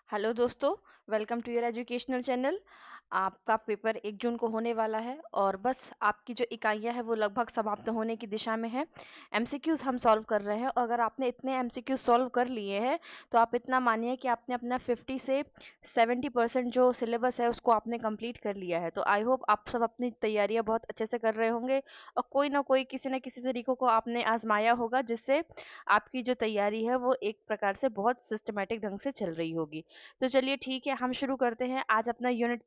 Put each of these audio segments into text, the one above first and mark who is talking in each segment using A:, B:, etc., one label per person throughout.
A: Hello दोस्तों, welcome to your educational channel. आपका paper 1 जून को होने वाला है और बस आपकी जो इकाइयाँ हैं वो लगभग समाप्त होने की दिशा में है। एमसीक्यूज़ हम सॉल्व कर रहे हैं और अगर आपने इतने एमसीक्यूज़ सॉल्व कर लिए हैं तो आप इतना मानिए कि आपने अपना 50 से 70% जो सिलेबस है उसको आपने कंप्लीट कर लिया है। तो आई होप आप सब अपनी तैयारियां बहुत अच्छे से कर रहे होंगे और कोई ना कोई किसी न किसी तरीकों को आपने आजमाया होगा जिससे आपकी जो तैयारी है वो एक प्रकार से बहुत सिस्टमेटिक ढंग से चल रही होगी। तो चलिए ठीक है, हम शुरू करते हैं आज अपना यूनिट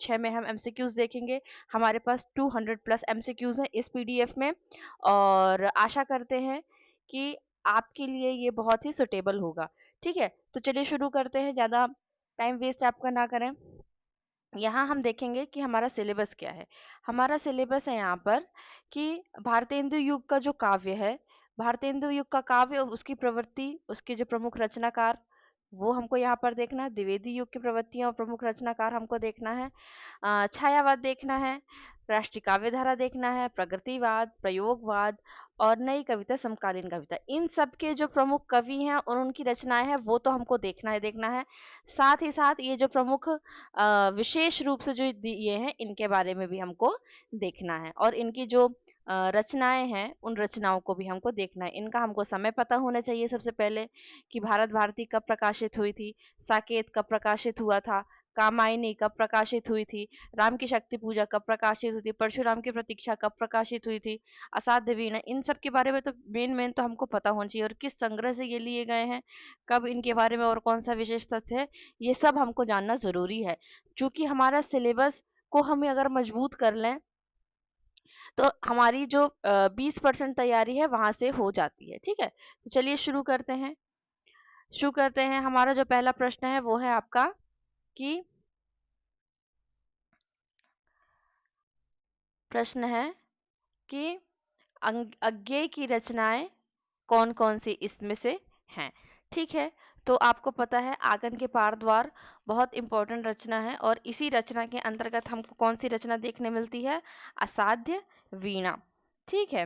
A: 6 में हम एमसीक्यूज देखेंगे। हमारे पास 200 प्लस एमसीक्यूज हैं इस पीडीएफ में और आशा करते हैं कि आपके लिए ये बहुत ही सुटेबल होगा। ठीक है, तो चलिए शुरू करते हैं, ज़्यादा टाइम वेस्ट आपका ना करें। यहाँ हम देखेंगे कि हमारा सिलेबस क्या है। हमारा सिलेबस है यहाँ पर कि भारतेंदु युग का जो काव्य है, भारतेंदु युग का काव्य, उसकी प्रवृत्ति, उसके जो प्रमुख रचनाकार वो हमको यहाँ पर देखना है। द्विवेदी युग की प्रवृत्तियां और प्रमुख रचनाकार हमको देखना है। छायावाद देखना है, राष्ट्रीय काव्य धारा देखना है, प्रगतिवाद, प्रयोगवाद और नई कविता, समकालीन कविता। इन सब के जो प्रमुख कवि हैं और उनकी रचनाएं हैं वो तो हमको देखना है। साथ ही साथ ये जो प्रमुख विशेष रूप से जो दिए हैं इनके बारे में भी हमको देखना है और इनकी जो रचनाएं हैं उन रचनाओं को भी हमको देखना है। इनका हमको समय पता होना चाहिए सबसे पहले कि भारत भारती कब प्रकाशित हुई थी, साकेत कब प्रकाशित हुआ था, कामायनी कब प्रकाशित हुई थी, राम की शक्ति पूजा कब प्रकाशित हुई थी, परशुराम की प्रतीक्षा कब प्रकाशित हुई थी, असाध्य वीणा, इन सब के बारे में तो मेन तो हमको पता होना चाहिए और किस संग्रह से ये लिए गए हैं, कब इनके बारे में और कौन सा विशेष तथ्य है, ये सब हमको जानना जरूरी है। क्योंकि हमारा सिलेबस को हमें अगर मजबूत कर लें तो हमारी जो 20% तैयारी है वहां से हो जाती है। ठीक है, तो चलिए शुरू करते हैं। हमारा जो पहला प्रश्न है वो है आपका कि प्रश्न है कि अज्ञेय की रचनाएं कौन कौन सी इसमें से हैं। ठीक है, तो आपको पता है आंगन के पार द्वार बहुत इंपॉर्टेंट रचना है और इसी रचना के अंतर्गत हमको कौन सी रचना देखने मिलती है, असाध्य वीणा। ठीक है,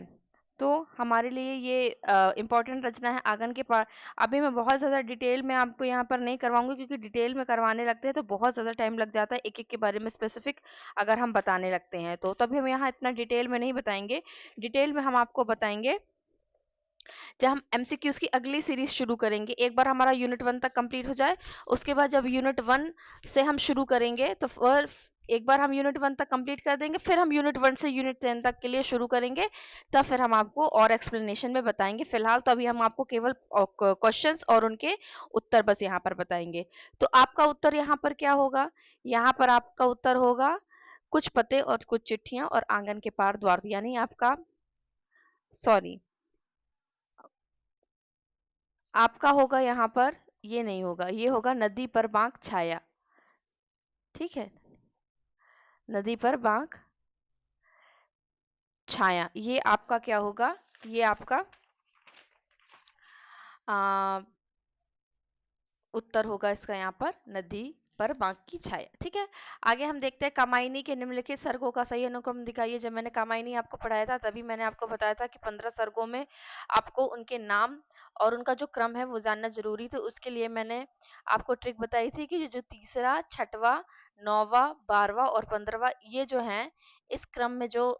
A: तो हमारे लिए ये इम्पोर्टेंट रचना है आंगन के पार। अभी मैं बहुत ज़्यादा डिटेल में आपको यहाँ पर नहीं करवाऊंगी क्योंकि डिटेल में करवाने लगते हैं तो बहुत ज़्यादा टाइम लग जाता है एक एक के बारे में स्पेसिफिक अगर हम बताने लगते हैं तो तभी हम यहाँ इतना डिटेल में नहीं बताएंगे। डिटेल में हम आपको बताएंगे जब हम एमसीक्यूज की अगली सीरीज शुरू करेंगे। एक बार हमारा यूनिट 1 तक कंप्लीट हो जाए, उसके बाद जब यूनिट 1 से हम शुरू करेंगे तो फिर एक बार हम यूनिट 1 तक कंप्लीट कर देंगे, फिर हम यूनिट 1 से यूनिट 10 तक के लिए शुरू करेंगे। तब फिर हम आपको और एक्सप्लेनेशन में बताएंगे। फिलहाल तो अभी हम आपको केवल क्वेश्चंस और उनके उत्तर बस यहाँ पर बताएंगे। तो आपका उत्तर यहाँ पर क्या होगा, यहाँ पर आपका उत्तर होगा कुछ पते और कुछ चिट्ठियां और आंगन के पार द्वार, यानी आपका सॉरी आपका होगा यहाँ पर, ये नहीं होगा, ये होगा नदी पर बांक छाया। ठीक है, नदी पर बांक छाया, ये आपका क्या होगा, ये आपका आ, उत्तर होगा इसका यहाँ पर, नदी पर बांक की छाया। ठीक है, आगे हम देखते हैं कामायनी के निम्नलिखित सर्गों का सही अनुक्रम दिखाइए। जब मैंने कामायनी आपको पढ़ाया था तभी मैंने आपको बताया था कि 15 सर्गों में आपको उनके नाम और उनका जो क्रम है वो जानना जरूरी, तो उसके लिए मैंने आपको ट्रिक बताई थी कि जो तीसरा, छठवा, नौवा, 12वां और 15वां ये जो है इस क्रम में जो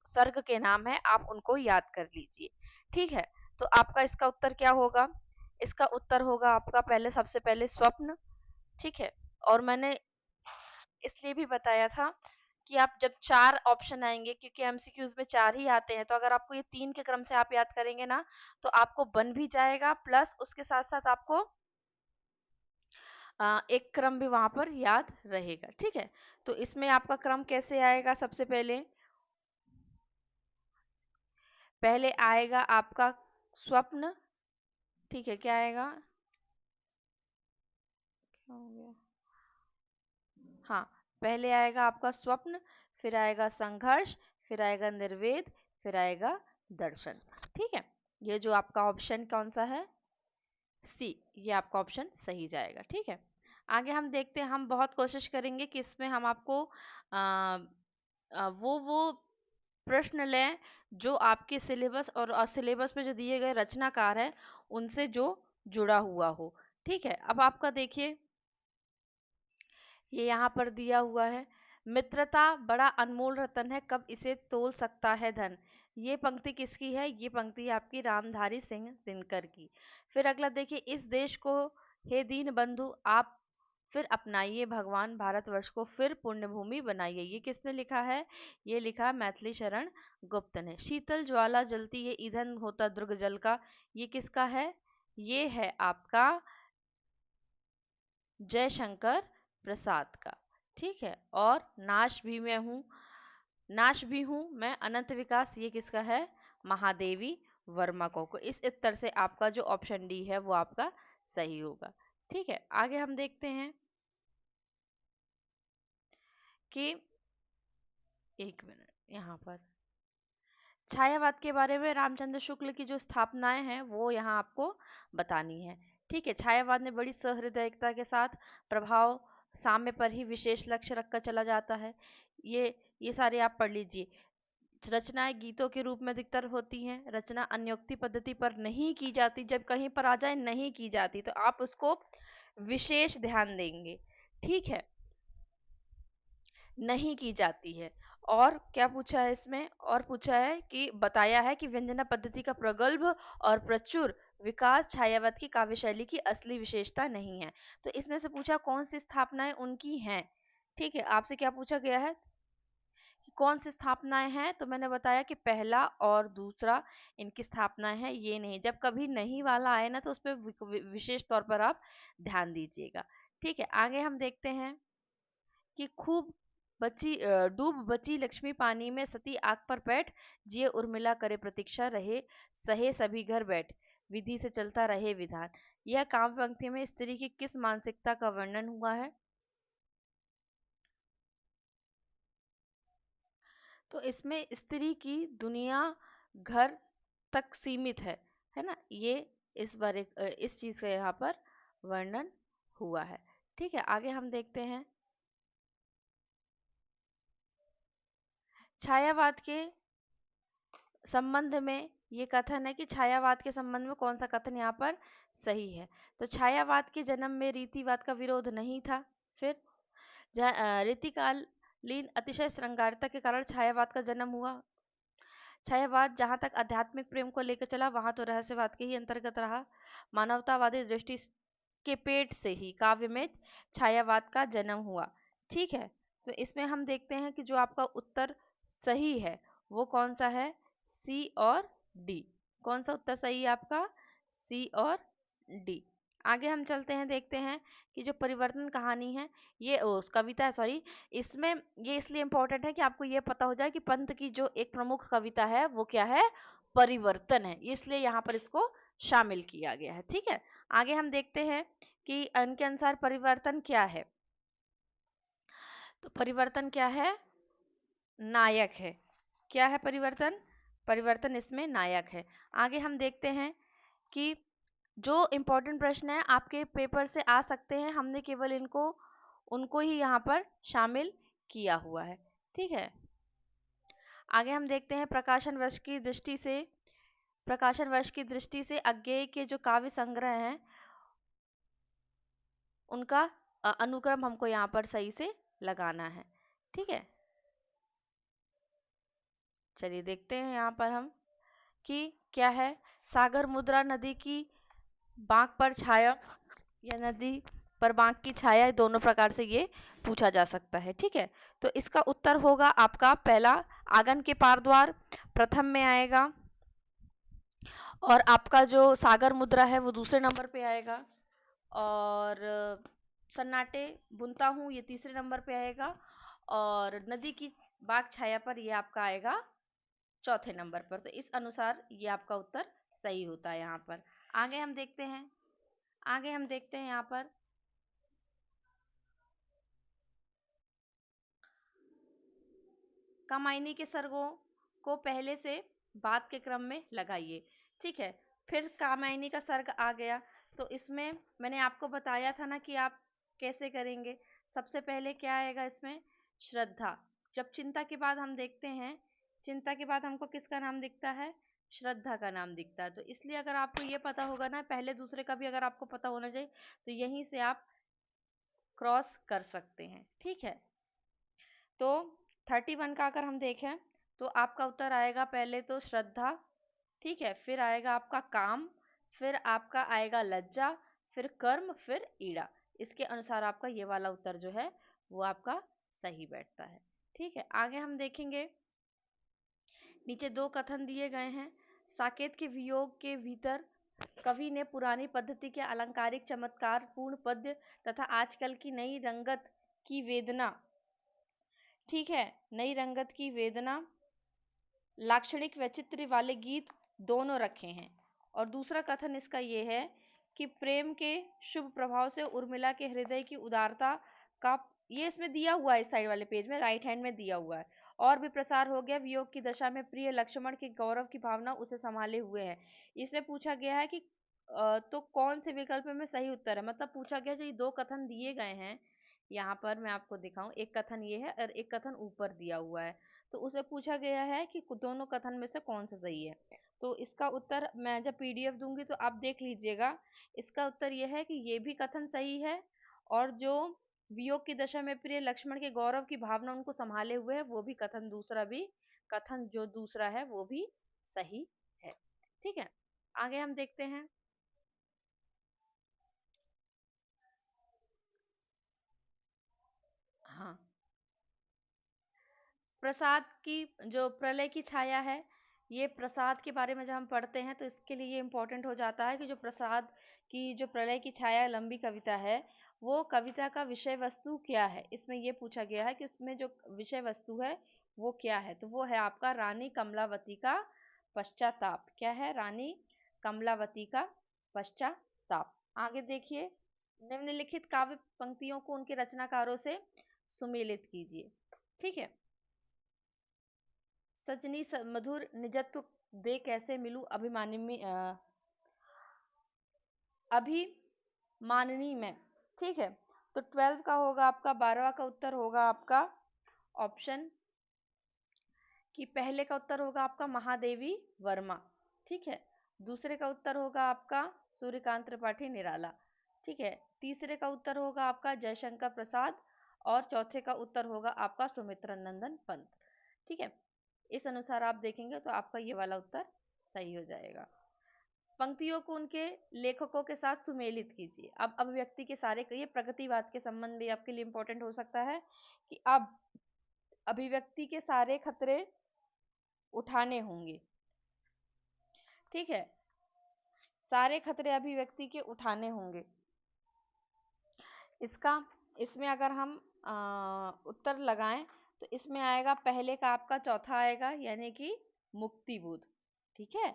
A: सर्ग के नाम है आप उनको याद कर लीजिए। ठीक है, तो आपका इसका उत्तर क्या होगा, इसका उत्तर होगा आपका पहले, सबसे पहले स्वप्न। ठीक है, और मैंने इसलिए भी बताया था कि आप जब 4 ऑप्शन आएंगे, क्योंकि एमसीक्यूज में 4 ही आते हैं, तो अगर आपको ये 3 के क्रम से आप याद करेंगे ना तो आपको बन भी जाएगा, प्लस उसके साथ साथ आपको एक क्रम भी वहां पर याद रहेगा। ठीक है, तो इसमें आपका क्रम कैसे आएगा, सबसे पहले पहले आएगा आपका स्वप्न। ठीक है, क्या आएगा, क्या हो गया, हाँ, पहले आएगा आपका स्वप्न, फिर आएगा संघर्ष, फिर आएगा निर्वेद, फिर आएगा दर्शन। ठीक है, ये जो आपका ऑप्शन कौन सा है, सी, ये आपका ऑप्शन सही जाएगा। ठीक है, आगे हम देखते हैं, हम बहुत कोशिश करेंगे कि इसमें हम आपको वो प्रश्न लें जो आपके सिलेबस और सिलेबस में जो दिए गए रचनाकार है उनसे जो जुड़ा हुआ हो। ठीक है, अब आपका देखिए ये यहाँ पर दिया हुआ है। मित्रता बड़ा अनमोल रतन है, कब इसे तोल सकता है धन। ये पंक्ति किसकी है? ये पंक्ति आपकी रामधारी सिंह दिनकर की। फिर अगला देखिए, इस देश को हे दीन बंधु आप फिर अपनाइए, भगवान भारतवर्ष को फिर पुण्य भूमि बनाइए। ये किसने लिखा है? ये लिखा मैथिली शरण गुप्त ने। शीतल ज्वाला जलती ये ईंधन होता दुर्ग जल का, ये किसका है? ये है आपका जयशंकर प्रसाद का। ठीक है। और नाश भी हूं मैं अनंत विकास, ये किसका है? महादेवी वर्मा को इस उत्तर से आपका जो ऑप्शन डी है वो आपका सही होगा। ठीक है, आगे हम देखते हैं कि एक मिनट, यहाँ पर छायावाद के बारे में रामचंद्र शुक्ल की जो स्थापनाएं हैं वो यहाँ आपको बतानी है। ठीक है, छायावाद ने बड़ी सहृदयता के साथ प्रभाव साम्य पर ही विशेष लक्ष्य रखकर चला जाता है। ये सारे आप पढ़ लीजिए। रचनाएं गीतों के रूप में अधिकतर होती हैं। रचना अन्योक्ति पद्धति पर नहीं की जाती, जब कहीं पर आ जाए नहीं की जाती तो आप उसको विशेष ध्यान देंगे। ठीक है, नहीं की जाती है। और क्या पूछा है इसमें? और पूछा है कि बताया है कि व्यंजना पद्धति का प्रगल्भ और प्रचुर विकास छायावाद की काव्य शैली की असली विशेषता नहीं है। तो इसमें से पूछा कौन सी स्थापनाएं उनकी हैं। ठीक है, आपसे क्या पूछा गया है कि कौन सी स्थापनाएं हैं, तो मैंने बताया कि पहला और दूसरा इनकी स्थापनाएं हैं। ये नहीं, जब कभी नहीं वाला आए ना तो उस पर विशेष तौर पर आप ध्यान दीजिएगा। ठीक है, आगे हम देखते हैं कि डूब बची लक्ष्मी पानी में, सती आग पर बैठ, जिये उर्मिला करे प्रतीक्षा, रहे सहे सभी घर बैठ, विधि से चलता रहे विधान। यह काव्य पंक्ति में स्त्री की किस मानसिकता का वर्णन हुआ है? तो इसमें स्त्री की दुनिया घर तक सीमित है ना। ये इस चीज का यहाँ पर वर्णन हुआ है। ठीक है, आगे हम देखते हैं छायावाद के संबंध में। ये कथन है कि छायावाद के संबंध में कौन सा कथन यहाँ पर सही है? तो छायावाद के जन्म में रीतिवाद का विरोध नहीं था। फिर रीतिकालीन अतिशय श्रृंगारता के कारण छायावाद का जन्म हुआ। छायावाद जहां तक आध्यात्मिक प्रेम को लेकर चला, वहां तो रहस्यवाद के ही अंतर्गत रहा। मानवतावादी दृष्टि के पेट से ही काव्य में छायावाद का जन्म हुआ। ठीक है, तो इसमें हम देखते हैं कि जो आपका उत्तर सही है वो कौन सा है? सी और डी। कौन सा उत्तर सही है आपका? सी और डी। आगे हम चलते हैं, देखते हैं कि जो परिवर्तन कहानी है, ये कविता है, सॉरी। इसमें ये इसलिए इम्पोर्टेंट है कि आपको ये पता हो जाए कि पंत की जो एक प्रमुख कविता है वो क्या है? परिवर्तन है, इसलिए यहाँ पर इसको शामिल किया गया है। ठीक है, आगे हम देखते हैं कि इनके अनुसार परिवर्तन क्या है। तो परिवर्तन क्या है? नायक है। क्या है परिवर्तन? परिवर्तन इसमें नायक है। आगे हम देखते हैं कि जो इम्पोर्टेंट प्रश्न है आपके पेपर से आ सकते हैं, हमने केवल उनको ही यहाँ पर शामिल किया हुआ है। ठीक है, आगे हम देखते हैं प्रकाशन वर्ष की दृष्टि से अज्ञेय के जो काव्य संग्रह हैं उनका अनुक्रम हमको यहाँ पर सही से लगाना है। ठीक है, चलिए देखते हैं यहाँ पर हम कि क्या है। सागर मुद्रा नदी की बांक पर छाया या नदी पर बांक की छाया, दोनों प्रकार से ये पूछा जा सकता है। ठीक है, तो इसका उत्तर होगा आपका पहला, आंगन के पार द्वार प्रथम में आएगा, और आपका जो सागर मुद्रा है वो दूसरे नंबर पे आएगा, और सन्नाटे बुनता हूँ ये तीसरे नंबर पे आएगा, और नदी की बाग छाया पर ये आपका आएगा चौथे नंबर पर। तो इस अनुसार ये आपका उत्तर सही होता है यहाँ पर। आगे हम देखते हैं यहाँ पर कामायनी के सर्गों को पहले से बाद के क्रम में लगाइए। ठीक है, फिर कामायनी का सर्ग आ गया, तो इसमें मैंने आपको बताया था ना कि आप कैसे करेंगे। सबसे पहले क्या आएगा इसमें? श्रद्धा। जब चिंता के बाद हम देखते हैं, चिंता के बाद हमको किसका नाम दिखता है? श्रद्धा का नाम दिखता है। तो इसलिए अगर आपको ये पता होगा ना, पहले दूसरे का भी अगर आपको पता होना चाहिए, तो यहीं से आप क्रॉस कर सकते हैं। ठीक है, तो 31 का अगर हम देखें तो आपका उत्तर आएगा पहले तो श्रद्धा, ठीक है, फिर आएगा आपका काम, फिर आपका आएगा लज्जा, फिर कर्म, फिर ईड़ा। इसके अनुसार आपका ये वाला उत्तर जो है वो आपका सही बैठता है। ठीक है, आगे हम देखेंगे, नीचे दो कथन दिए गए हैं। साकेत के वियोग के भीतर कवि ने पुरानी पद्धति के अलंकारिक चमत्कार पूर्ण पद्य तथा आजकल की नई रंगत की वेदना, ठीक है, नई रंगत की वेदना, लाक्षणिक वैचित्र्य वाले गीत दोनों रखे हैं। और दूसरा कथन इसका ये है कि प्रेम के शुभ प्रभाव से उर्मिला के हृदय की उदारता का, ये इसमें दिया हुआ है, इस साइड वाले पेज में राइट हैंड में दिया हुआ है, और भी प्रसार हो गया, वियोग की दशा में प्रिय लक्ष्मण के गौरव की भावना उसे संभाले हुए है। इसमें पूछा गया है कि तो कौन से विकल्प में सही उत्तर है, मतलब पूछा गया जो ये दो कथन दिए गए हैं, यहाँ पर मैं आपको दिखाऊं, एक कथन ये है और एक कथन ऊपर दिया हुआ है, तो उसे पूछा गया है कि दोनों कथन में से कौन सा सही है। तो इसका उत्तर मैं जब पीडीएफ दूंगी तो आप देख लीजिएगा। इसका उत्तर यह है कि ये भी कथन सही है, और जो वियोग की दशा में प्रिय लक्ष्मण के गौरव की भावना उनको संभाले हुए है, वो भी कथन, दूसरा भी कथन जो दूसरा है वो भी सही है। ठीक है, आगे हम देखते हैं। हाँ, प्रसाद की जो प्रलय की छाया है, ये प्रसाद के बारे में जब हम पढ़ते हैं तो इसके लिए ये इम्पोर्टेंट हो जाता है कि जो प्रसाद की जो प्रलय की छाया लंबी कविता है, वो कविता का विषय वस्तु क्या है। इसमें ये पूछा गया है कि उसमें जो विषय वस्तु है वो क्या है, तो वो है आपका रानी कमलावती का पश्चाताप। क्या है? रानी कमलावती का पश्चाताप। आगे देखिए, निम्नलिखित काव्य पंक्तियों को उनके रचनाकारों से सुमेलित कीजिए। ठीक है, सजनी मधुर निजत्व दे कैसे मिलूं अभिमानिनी में। ठीक है, तो 12 का होगा आपका, 12वां का उत्तर होगा आपका ऑप्शन कि पहले का उत्तर होगा आपका महादेवी वर्मा। ठीक है, दूसरे का उत्तर होगा आपका सूर्यकांत त्रिपाठी निराला। ठीक है, तीसरे का उत्तर होगा आपका जयशंकर प्रसाद, और चौथे का उत्तर होगा आपका सुमित्रा नंदन पंत। ठीक है, इस अनुसार आप देखेंगे तो आपका ये वाला उत्तर सही हो जाएगा। पंक्तियों को उनके लेखकों के साथ सुमेलित कीजिए। अब अभिव्यक्ति के सारे, ये प्रगतिवाद के संबंध भी आपके लिए इंपॉर्टेंट हो सकता है कि अब अभिव्यक्ति के सारे खतरे उठाने होंगे। ठीक है, सारे खतरे अभिव्यक्ति के उठाने होंगे। इसका, इसमें अगर हम उत्तर लगाएं तो इसमें आएगा पहले का आपका चौथा आएगा, यानी कि मुक्तिबोध। ठीक है,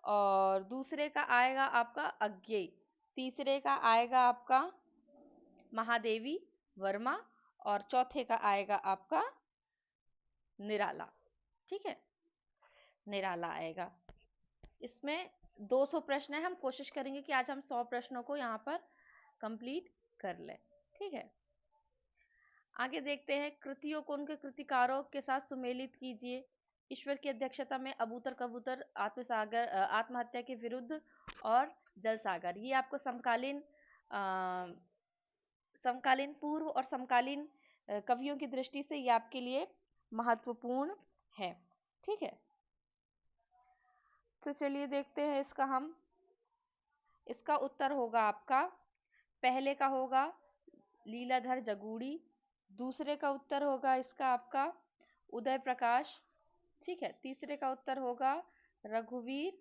A: और दूसरे का आएगा आपका अज्ञेय, तीसरे का आएगा आपका महादेवी वर्मा, और चौथे का आएगा आपका निराला। ठीक है, निराला आएगा। इसमें 200 प्रश्न है, हम कोशिश करेंगे कि आज हम 100 प्रश्नों को यहाँ पर कंप्लीट कर लें। ठीक है, आगे देखते हैं, कृतियों को उनके कृतिकारों के साथ सुमेलित कीजिए। ईश्वर की अध्यक्षता में अबूतर कबूतर, आत्मसागर, आत्महत्या के विरुद्ध, और जल सागर। ये आपको समकालीन समकालीन पूर्व और समकालीन कवियों की दृष्टि से ये आपके लिए महत्वपूर्ण है। ठीक है, तो चलिए देखते हैं इसका हम। इसका उत्तर होगा आपका, पहले का होगा लीलाधर जगूड़ी, दूसरे का उत्तर होगा इसका आपका उदय प्रकाश। ठीक है, तीसरे का उत्तर होगा रघुवीर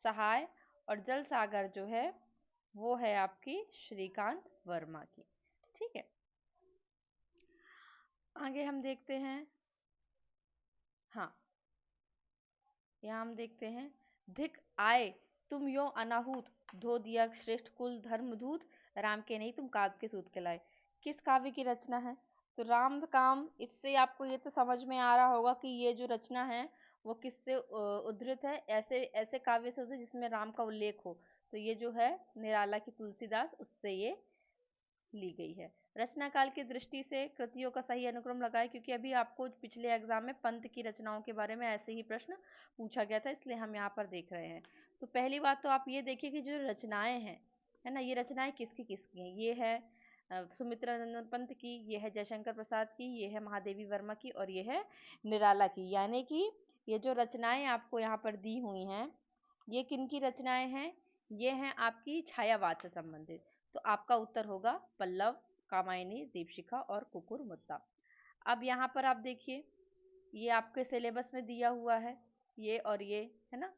A: सहाय, और जल सागर जो है वो है आपकी श्रीकांत वर्मा की। ठीक है, आगे हम देखते हैं। हाँ, यहाँ हम देखते हैं, धिक आए तुम यो अनाहूत, धो दिया श्रेष्ठ कुल धर्मदूत, राम के नहीं तुम काव्य के सूत के लाए। किस काव्य की रचना है? तो राम काम, इससे आपको ये तो समझ में आ रहा होगा कि ये जो रचना है वो किससे उद्धृत है। ऐसे ऐसे काव्य से उद्धृत जिसमें राम का उल्लेख हो, तो ये जो है निराला की तुलसीदास, उससे ये ली गई है। रचना काल की दृष्टि से कृतियों का सही अनुक्रम लगाए, क्योंकि अभी आपको पिछले एग्जाम में पंत की रचनाओं के बारे में ऐसे ही प्रश्न पूछा गया था, इसलिए हम यहाँ पर देख रहे हैं। तो पहली बात तो आप ये देखिए कि जो रचनाएं हैं है ना। ये रचनाएं किसकी किसकी हैं, ये है सुमित्रा नंदन पंत की, ये है जयशंकर प्रसाद की, ये है महादेवी वर्मा की, और ये है निराला की। यानी कि ये जो रचनाएं आपको यहाँ पर दी हुई हैं, ये किनकी रचनाएं हैं, ये हैं आपकी छायावाद से संबंधित। तो आपका उत्तर होगा पल्लव, कामायनी, दीपशिखा और कुकुर मुत्ता। अब यहाँ पर आप देखिए, ये आपके सिलेबस में दिया हुआ है, ये और ये, है ना।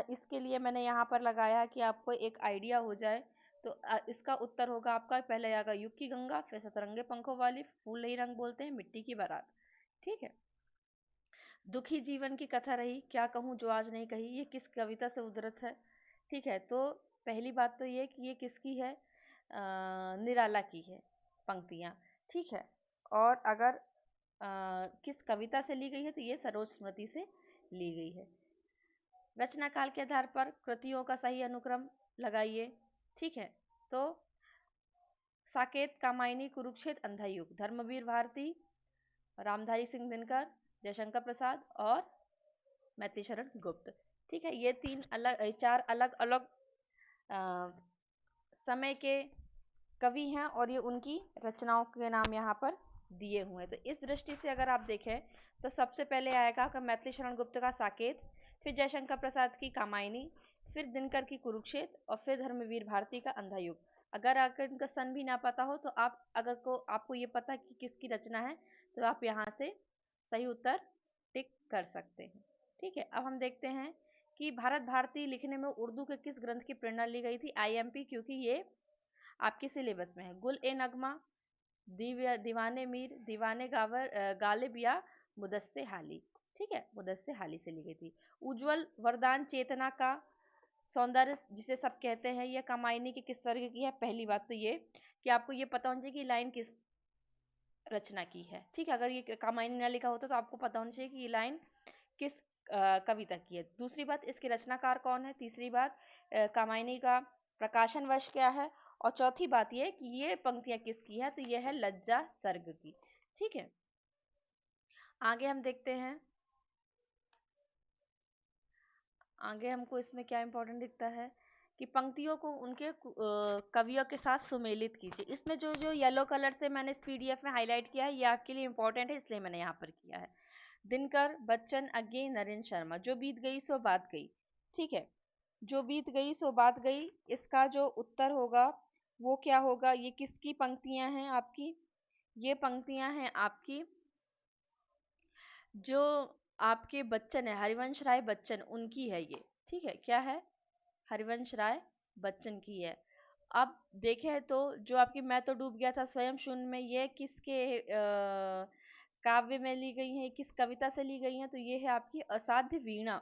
A: इसके लिए मैंने यहाँ पर लगाया है कि आपको एक आइडिया हो जाए। तो इसका उत्तर होगा आपका, पहले आएगा युग की गंगा, फिर सतरंगे पंखों वाली, फूल नहीं रंग बोलते हैं, मिट्टी की बारात। ठीक है। दुखी जीवन की कथा रही, क्या कहूँ जो आज नहीं कही, ये किस कविता से उद्धृत है। ठीक है, तो पहली बात तो ये कि ये किसकी है, निराला की है पंक्तियाँ। ठीक है, और अगर किस कविता से ली गई है, तो ये सरोज स्मृति से ली गई है। रचना काल के आधार पर कृतियों का सही अनुक्रम लगाइए। ठीक है, तो साकेत, कामायनी, कुरुक्षेत्र, अंधा युग, धर्मवीर भारती, रामधारी सिंह दिनकर, जयशंकर प्रसाद और मैथिली शरण गुप्त। ठीक है, ये चार अलग अलग समय के कवि हैं और ये उनकी रचनाओं के नाम यहाँ पर दिए हुए हैं। तो इस दृष्टि से अगर आप देखें तो सबसे पहले आएगा कि मैथिली शरण गुप्त का साकेत, फिर जयशंकर प्रसाद की कामायनी, फिर दिनकर की कुरुक्षेत्र और फिर धर्मवीर भारती का अंधा युग। अगर इनका सन भी ना पता हो तो आपको ये पता कि किसकी रचना है, तो आप यहाँ से सही उत्तर टिक कर सकते हैं। ठीक है, अब हम देखते हैं कि भारत भारती लिखने में उर्दू के किस ग्रंथ की प्रेरणा ली गई थी। आईएमपी, क्योंकि ये आपके सिलेबस में है। गुल ए नगमा, दीवाने मीर, दीवाने गालिब या मुदस्से हाली। ठीक है, मुदस्से हाली से ली गई थी। उज्जवल वरदान चेतना का सौंदर्य जिसे सब कहते हैं, यह कामायनी के किस सर्ग की है। पहली बात तो ये कि आपको ये पता होना चाहिए कि लाइन किस रचना की है। ठीक है, अगर ये कामायनी ना लिखा होता तो आपको पता होना चाहिए कि ये लाइन किस कविता की है। दूसरी बात, इसके रचनाकार कौन है। तीसरी बात, कामायनी का प्रकाशन वर्ष क्या है। और चौथी बात ये कि ये पंक्तियां किसकी है, तो ये है लज्जा सर्ग की। ठीक है, आगे हम देखते हैं, आगे हमको इसमें क्या इंपॉर्टेंट दिखता है कि पंक्तियों को उनके कवियों के साथ सुमेलित कीजिए। इसमें जो जो येलो कलर से मैंने इस पीडीएफ में हाईलाइट किया है, ये आपके लिए इंपॉर्टेंट है, इसलिए मैंने यहाँ पर किया है। दिनकर, बच्चन, अज्ञे, नरेंद्र शर्मा, जो बीत गई सो बात गई। ठीक है, जो बीत गई सो बात गई, इसका जो उत्तर होगा वो क्या होगा। ये किसकी पंक्तियां हैं आपकी, ये पंक्तियां हैं आपकी जो आपके बच्चन है, हरिवंश राय बच्चन, उनकी है ये। ठीक है, क्या है, हरिवंश राय बच्चन की है। अब देखें तो जो आपकी मैं तो डूब गया था स्वयं शून्य में, ये किसके काव्य में ली गई है, किस कविता से ली गई है, तो ये है आपकी असाध्य वीणा।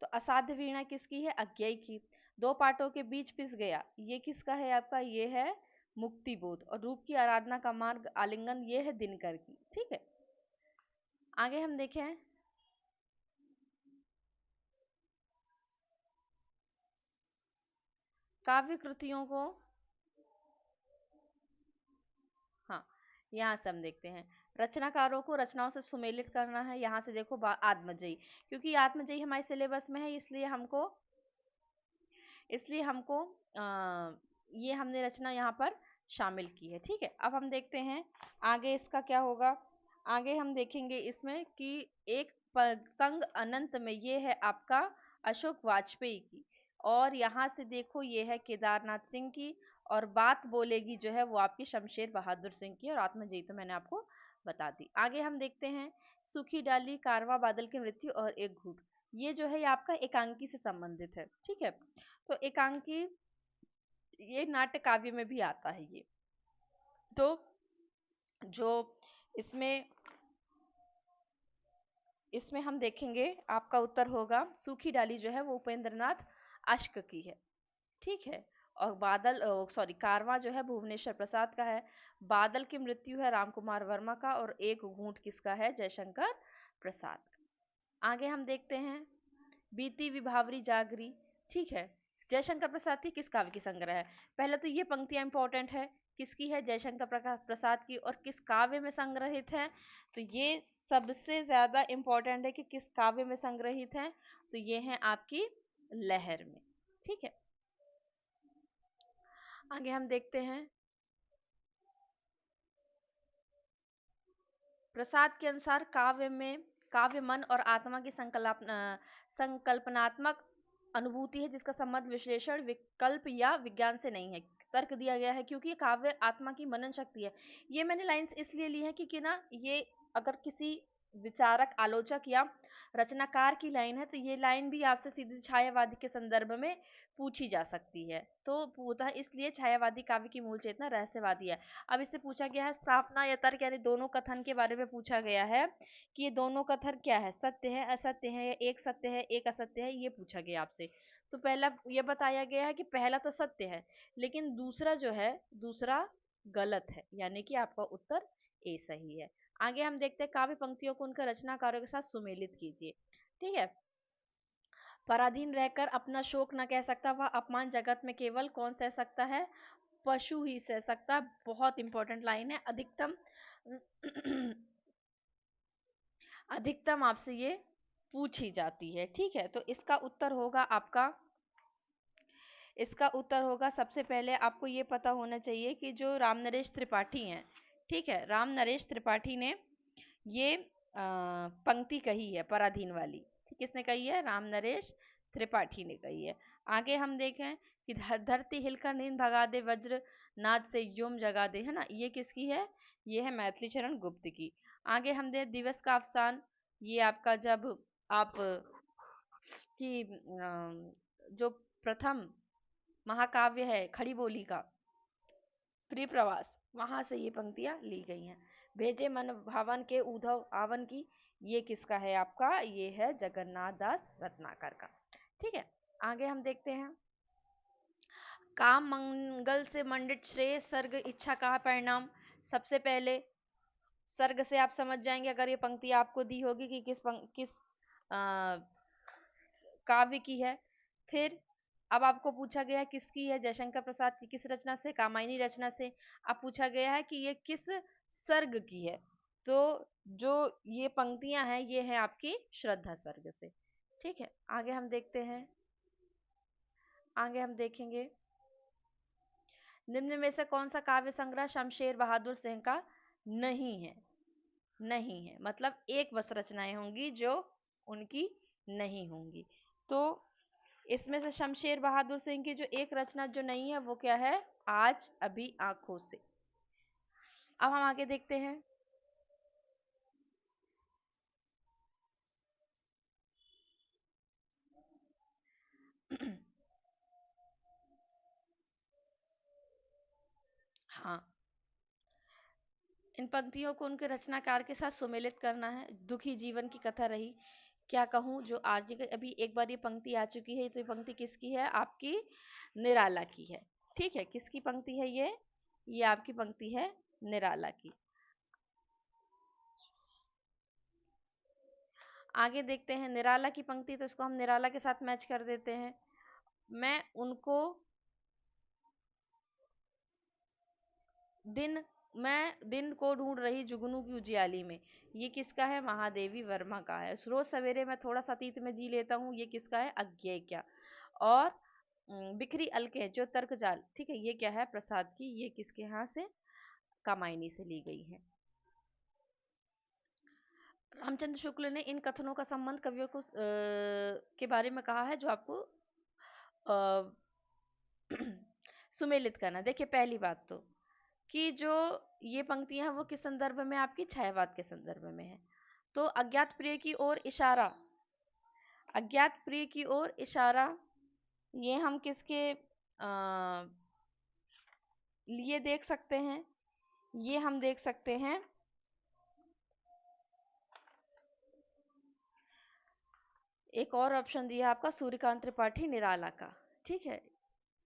A: तो असाध्य वीणा किसकी है, अज्ञेय की। दो पाटों के बीच पिस गया, ये किसका है आपका, ये है मुक्ति बोध। और रूप की आराधना का मार्ग आलिंगन, ये है दिनकर की। ठीक है, आगे हम देखें, काव्य कृतियों को, हाँ, यहाँ से हम देखते हैं रचनाकारों को रचनाओं से सुमेलित करना है। यहाँ से देखो आत्मजयी, क्योंकि आत्मजयी हमारे सिलेबस में है, इसलिए हमको ये हमने रचना यहाँ पर शामिल की है। ठीक है, अब हम देखते हैं आगे इसका क्या होगा। आगे हम देखेंगे इसमें कि एक पतंग अनंत में, ये है आपका अशोक वाजपेयी की, और यहाँ से देखो ये है केदारनाथ सिंह की, और बात बोलेगी जो है वो आपकी शमशेर बहादुर सिंह की, और आत्मजयी तो मैंने आपको बता दी। आगे हम देखते हैं सूखी डाली, कारवा, बादल की मृत्यु और एक घूट। ये जो है ये आपका एकांकी से संबंधित है। ठीक है, तो एकांकी ये नाट्य काव्य में भी आता है ये। तो जो इसमें इसमें हम देखेंगे आपका उत्तर होगा सूखी डाली जो है वो उपेंद्रनाथ अश्क की है। ठीक है, और कारवां जो है भुवनेश्वर प्रसाद का है। बादल की मृत्यु है रामकुमार वर्मा का, और एक घूंट किसका है, जयशंकर प्रसाद का। आगे हम देखते हैं बीती विभावरी जागरी। ठीक है, जयशंकर प्रसाद की किस काव्य की संग्रह है। पहले तो ये पंक्तियां इंपॉर्टेंट है, किसकी है, जयशंकर प्रसाद की, और किस काव्य में संग्रहित है, तो ये सबसे ज्यादा इंपॉर्टेंट है कि किस काव्य में संग्रहित है, तो ये है आपकी लहर में। ठीक है, आगे हम देखते हैं। प्रसाद के अनुसार काव्य मन और आत्मा की संकल्पनात्मक अनुभूति है जिसका संबंध विश्लेषण, विकल्प या विज्ञान से नहीं है। तर्क दिया गया है क्योंकि काव्य आत्मा की मनन शक्ति है। ये मैंने लाइंस इसलिए ली है क्योंकि ना ये अगर किसी विचारक, आलोचक या रचनाकार की लाइन है तो ये लाइन भी आपसे सीधे छायावादी के संदर्भ में पूछी जा सकती है। तो पूछा इसलिए छायावादी काव्य की मूल चेतना रहस्यवादी है। अब इससे पूछा गया है स्थापना या तर्क यानी दोनों कथन के बारे में पूछा गया है कि ये दोनों कथन क्या है, सत्य है, असत्य है, या एक सत्य है, एक असत्य है, ये पूछा गया आपसे। तो पहला ये बताया गया है कि पहला तो सत्य है, लेकिन दूसरा जो है, दूसरा गलत है, यानी कि आपका उत्तर ए सही है। आगे हम देखते हैं काव्य पंक्तियों को उनके रचनाकारों के साथ सुमेलित कीजिए। ठीक है, पराधीन रहकर अपना शोक न कह सकता, वह अपमान जगत में केवल कौन सह सकता है, पशु ही सह सकता है। बहुत इंपॉर्टेंट लाइन है। अधिकतम अधिकतम आपसे ये पूछी जाती है। ठीक है, तो इसका उत्तर होगा आपका, इसका उत्तर होगा, सबसे पहले आपको ये पता होना चाहिए कि जो राम नरेश त्रिपाठी हैं, ठीक है, राम नरेश त्रिपाठी ने ये पंक्ति कही है पराधीन वाली। किसने कही है? राम नरेश त्रिपाठी ने कही है। आगे हम देखें कि धरती हिलकर नींद भगा दे, वज्र नाद से योम जगा दे, है ना, ये किसकी है? ये है मैथिली चरण गुप्त की। आगे हम दे दिवस का अवसान, ये आपका जब आप की जो प्रथम महाकाव्य है खड़ी बोली का प्रिय प्रवास, वहां से ये पंक्तियां ली गई हैं। भेजे मन भावन के उद्धव आवन की, ये किसका है? आपका ये है जगन्नाथ दास रत्नाकर का। ठीक है, आगे हम देखते हैं। काम मंगल से मंडित श्रेय सर्ग इच्छा का परिणाम। सबसे पहले सर्ग से आप समझ जाएंगे अगर ये पंक्ति आपको दी होगी कि किस काव्य की है। फिर अब आपको पूछा गया है किसकी है, जयशंकर प्रसाद की किस रचना से, कामायनी रचना से। अब पूछा गया है कि ये किस सर्ग की है, तो जो ये पंक्तियां हैं ये है आपकी श्रद्धा सर्ग से। ठीक है, आगे हम देखते हैं। आगे हम देखेंगे निम्न में से कौन सा काव्य संग्रह शमशेर बहादुर सिंह का नहीं है। नहीं है मतलब एक बस रचनाएं होंगी जो उनकी नहीं होंगी। तो इसमें से शमशेर बहादुर सिंह की जो एक रचना जो नहीं है वो क्या है? आज अभी आंखों से। अब हम आगे देखते हैं। हाँ, इन पंक्तियों को उनके रचनाकार के साथ सुमेलित करना है। दुखी जीवन की कथा रही, क्या कहूँ, जो आज अभी एक बार ये पंक्ति आ चुकी है। तो ये पंक्ति किसकी है? आपकी निराला की है। ठीक है, किसकी पंक्ति है ये आपकी पंक्ति है निराला की। आगे देखते हैं निराला की पंक्ति, तो इसको हम निराला के साथ मैच कर देते हैं। मैं उनको दिन मैं दिन को ढूंढ रही जुगनू की उजियाली में, ये किसका है? महादेवी वर्मा का है। रोज सवेरे मैं थोड़ा सा अतीत में जी लेता हूँ, ये किसका है? अज्ञेय क्या। और बिखरी अलके जो तर्क जाल, ठीक है, ये क्या है? प्रसाद की। ये किसके यहाँ से? कामायनी से ली गई है। रामचंद्र शुक्ल ने इन कथनों का संबंध कवियों को के बारे में कहा है जो आपको सुमेलित करना। देखिए पहली बात तो कि जो ये पंक्तियां हैं वो किस संदर्भ में? आपकी छायावाद के संदर्भ में है। तो अज्ञात प्रिय की ओर इशारा, अज्ञात प्रिय की ओर इशारा, ये हम किसके लिए देख सकते हैं? ये हम देख सकते हैं एक और ऑप्शन दिया आपका सूर्यकांत त्रिपाठी निराला का। ठीक है,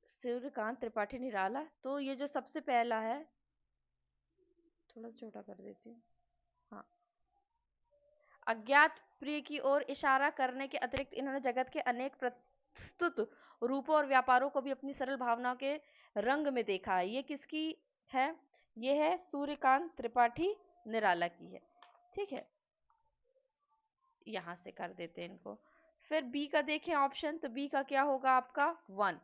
A: सूर्यकांत त्रिपाठी निराला। तो ये जो सबसे पहला है, थोड़ा छोटा कर देती हूँ। हाँ, अज्ञात प्रिय की ओर इशारा करने के अतिरिक्त इन्होंने जगत के अनेक प्रस्तुत रूपों और व्यापारों को भी अपनी सरल भावनाओं के रंग में देखा है। ये किसकी है? ये है सूर्यकांत त्रिपाठी निराला की है। ठीक है, यहां से कर देते हैं इनको। फिर बी का देखें ऑप्शन, तो बी का क्या होगा आपका 1,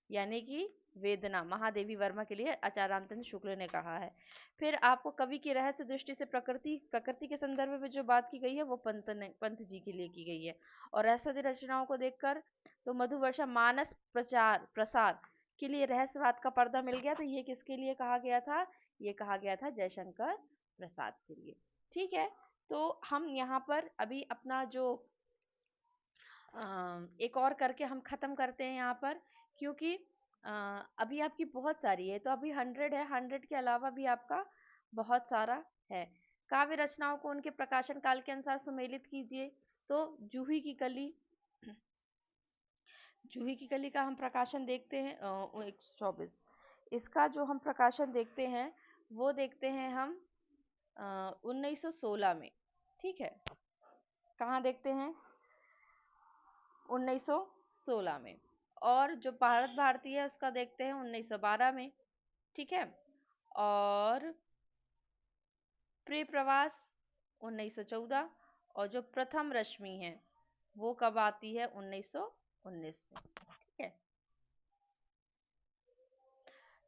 A: यानी कि वेदना, महादेवी वर्मा के लिए आचार्य रामचंद्र शुक्ल ने कहा है। फिर आपको कवि की रहस्य दृष्टि से प्रकृति प्रकृति के संदर्भ में जो बात की गई है वो पंत जी के लिए की गई है। और रहस्य रचनाओं को देखकर तो मधुवर्षा मानस प्रचार प्रसार के लिए रहस्यवाद का पर्दा मिल गया। तो ये किसके लिए कहा गया था? ये कहा गया था जयशंकर प्रसाद के लिए। ठीक है, तो हम यहाँ पर अभी अपना जो एक और करके हम खत्म करते हैं यहाँ पर, क्योंकि अभी आपकी बहुत सारी है, तो अभी 100 है, 100 के अलावा भी आपका बहुत सारा है। काव्य रचनाओं को उनके प्रकाशन काल के अनुसार सुमेलित कीजिए। तो जूही की कली, जूही की कली का हम प्रकाशन देखते हैं 124। इसका जो हम प्रकाशन देखते हैं वो देखते हैं हम 1916 में। ठीक है, कहाँ देखते हैं? 1916 में। और जो भारत भारती है उसका देखते हैं 1912 में। ठीक है, और प्रिय प्रवास 1914, और जो प्रथम रश्मि है वो कब आती है? 1919 में। ठीक है,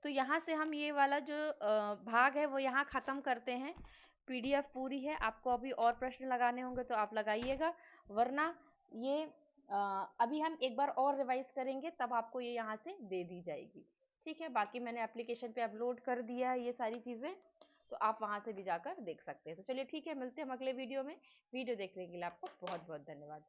A: तो यहाँ से हम ये वाला जो भाग है वो यहाँ खत्म करते हैं। पीडीएफ पूरी है, आपको अभी और प्रश्न लगाने होंगे तो आप लगाइएगा, वरना ये अभी हम एक बार और रिवाइज करेंगे तब आपको ये यहाँ से दे दी जाएगी। ठीक है, बाकी मैंने एप्लीकेशन पे अपलोड कर दिया है ये सारी चीज़ें, तो आप वहाँ से भी जाकर देख सकते हैं। तो चलिए ठीक है, मिलते हैं हम अगले वीडियो में। वीडियो देखने के लिए आपको बहुत बहुत धन्यवाद।